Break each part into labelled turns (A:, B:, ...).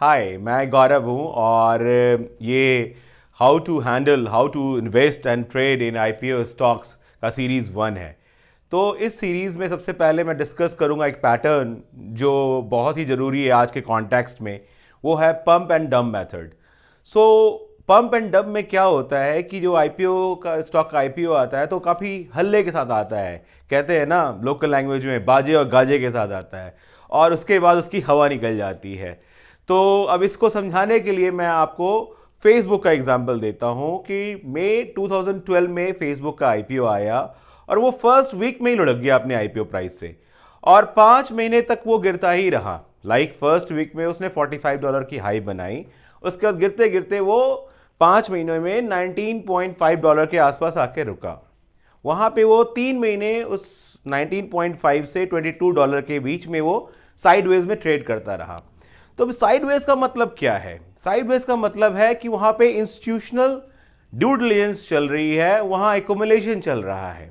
A: हाय, मैं गौरव हूँ और ये how to invest and trade in IPO stocks का सीरीज़ 1 है। तो इस सीरीज़ में सबसे पहले मैं डिस्कस करूँगा एक पैटर्न जो बहुत ही ज़रूरी है आज के कॉन्टेक्स्ट में। वो है pump and dump method. So pump and dump में क्या होता है कि जो आईपीओ का स्टॉक का आईपीओ आता है तो काफ़ी हल्ले के साथ आता है, कहते हैं ना लोकल लैंग्वेज में बाजे और गाजे के साथ आता है, और उसके बाद उसकी हवा निकल जाती है। तो अब इसको समझाने के लिए मैं आपको फेसबुक का एग्जांपल देता हूं कि मई 2012 में फेसबुक का आईपीओ आया और वो फर्स्ट वीक में ही लुढ़क गया अपने आईपीओ प्राइस से, और 5 महीने तक वो गिरता ही रहा। फर्स्ट वीक में उसने $45 की हाई बनाई, उसके बाद गिरते गिरते वो 5 महीनों में $19.5 के आसपास आके रुका। वहां पे वो 3 महीने उस 19.5 से $22 के बीच में वो साइडवेज में ट्रेड करता रहा। तो साइडवेज का मतलब क्या है? साइडवेज का मतलब है कि वहां पे इंस्टीट्यूशनल ड्यू डिलिजेंस चल रही है, वहां एक्यूमुलेशन चल रहा है,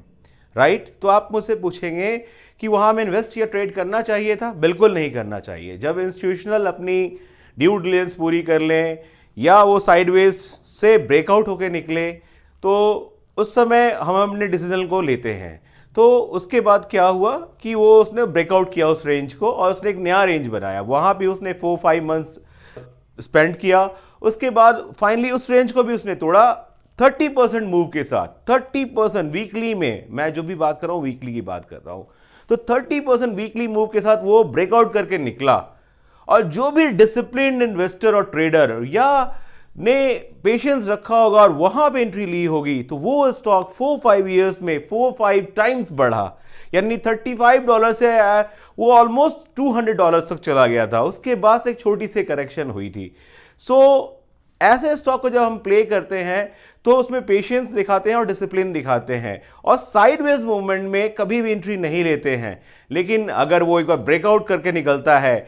A: राइट? तो आप मुझसे पूछेंगे कि वहां में इन्वेस्ट या ट्रेड करना चाहिए था? बिल्कुल नहीं करना चाहिए। जब इंस्टीट्यूशनल अपनी ड्यू डिलिजेंस पूरी कर लें या वो साइडवेज से ब्रेकआउट होकर निकले तो उस समय हम अपने डिसीजन को लेते हैं। तो उसके बाद क्या हुआ कि वो उसने ब्रेकआउट किया उस रेंज को और उसने एक नया रेंज बनाया, वहां भी उसने 4-5 मंथ्स स्पेंड किया। उसके बाद फाइनली उस रेंज को भी उसने तोड़ा 30% मूव के साथ। 30% वीकली में, मैं जो भी बात कर रहा हूं वीकली की बात कर रहा हूं, तो 30% वीकली मूव के साथ वो ब्रेकआउट करके निकला। और जो भी डिसिप्लिन्ड इन्वेस्टर और ट्रेडर या ने पेशेंस रखा होगा और वहां पे एंट्री ली होगी तो वो स्टॉक 4-5 इयर्स में 4-5 टाइम्स बढ़ा, यानी $35 से वो ऑलमोस्ट $200 तक चला गया था। उसके बाद से एक छोटी सी करेक्शन हुई थी। सो ऐसे स्टॉक को जब हम प्ले करते हैं तो उसमें पेशेंस दिखाते हैं और डिसिप्लिन दिखाते हैं, और साइडवेज मूवमेंट में कभी भी एंट्री नहीं लेते हैं। लेकिन अगर वो एक बार ब्रेकआउट करके निकलता है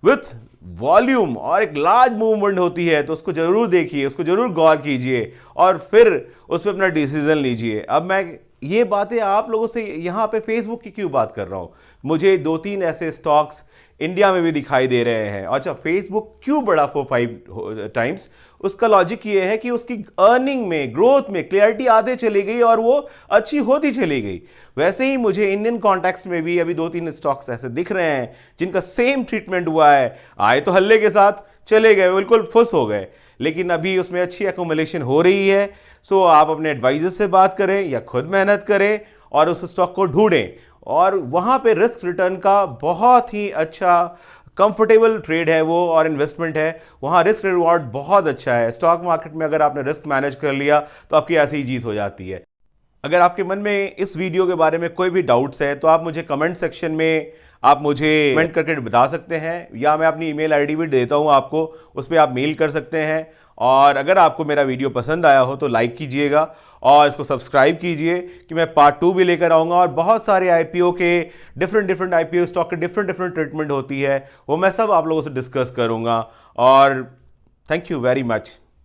A: विथ वॉल्यूम और एक लार्ज मूवमेंट होती है तो उसको जरूर देखिए, उसको जरूर गौर कीजिए और फिर उस पर अपना डिसीजन लीजिए। अब मैं ये बातें आप लोगों से यहाँ पे फेसबुक की क्यों बात कर रहा हूँ? मुझे 2-3 ऐसे स्टॉक्स इंडिया में भी दिखाई दे रहे हैं। अच्छा, फेसबुक क्यों बढ़ा 4-5 टाइम्स? उसका लॉजिक ये है कि उसकी अर्निंग में, ग्रोथ में क्लियरिटी आते चली गई और वो अच्छी होती चली गई। वैसे ही मुझे इंडियन कॉन्टेक्स्ट में भी अभी 2-3 स्टॉक्स ऐसे दिख रहे हैं जिनका सेम ट्रीटमेंट हुआ है। आए तो हल्ले के साथ चले गए, बिल्कुल फुस हो गए, लेकिन अभी उसमें अच्छी एक्यूमुलेशन हो रही है। सो आप अपने एडवाइजर से बात करें या खुद मेहनत करें और उस स्टॉक को ढूंढें, और वहां पे रिस्क रिटर्न का बहुत ही अच्छा कंफर्टेबल ट्रेड है वो और इन्वेस्टमेंट है। वहां रिस्क रिवॉर्ड बहुत अच्छा है। स्टॉक मार्केट में अगर आपने रिस्क मैनेज कर लिया तो आपकी ऐसी ही जीत हो जाती है। अगर आपके मन में इस वीडियो के बारे में कोई भी डाउट्स है तो आप मुझे कमेंट सेक्शन में आप मुझे कमेंट करके बता सकते हैं, या मैं अपनी ईमेल आईडी भी देता हूं आपको, उस पर आप मेल कर सकते हैं। और अगर आपको मेरा वीडियो पसंद आया हो तो लाइक कीजिएगा और इसको सब्सक्राइब कीजिए कि मैं पार्ट 2 भी लेकर आऊँगा। और बहुत सारे आईपीओ के डिफरेंट आईपीओ स्टॉक के डिफरेंट ट्रीटमेंट होती है, वो मैं सब आप लोगों से डिस्कस करूँगा। और थैंक यू वेरी मच।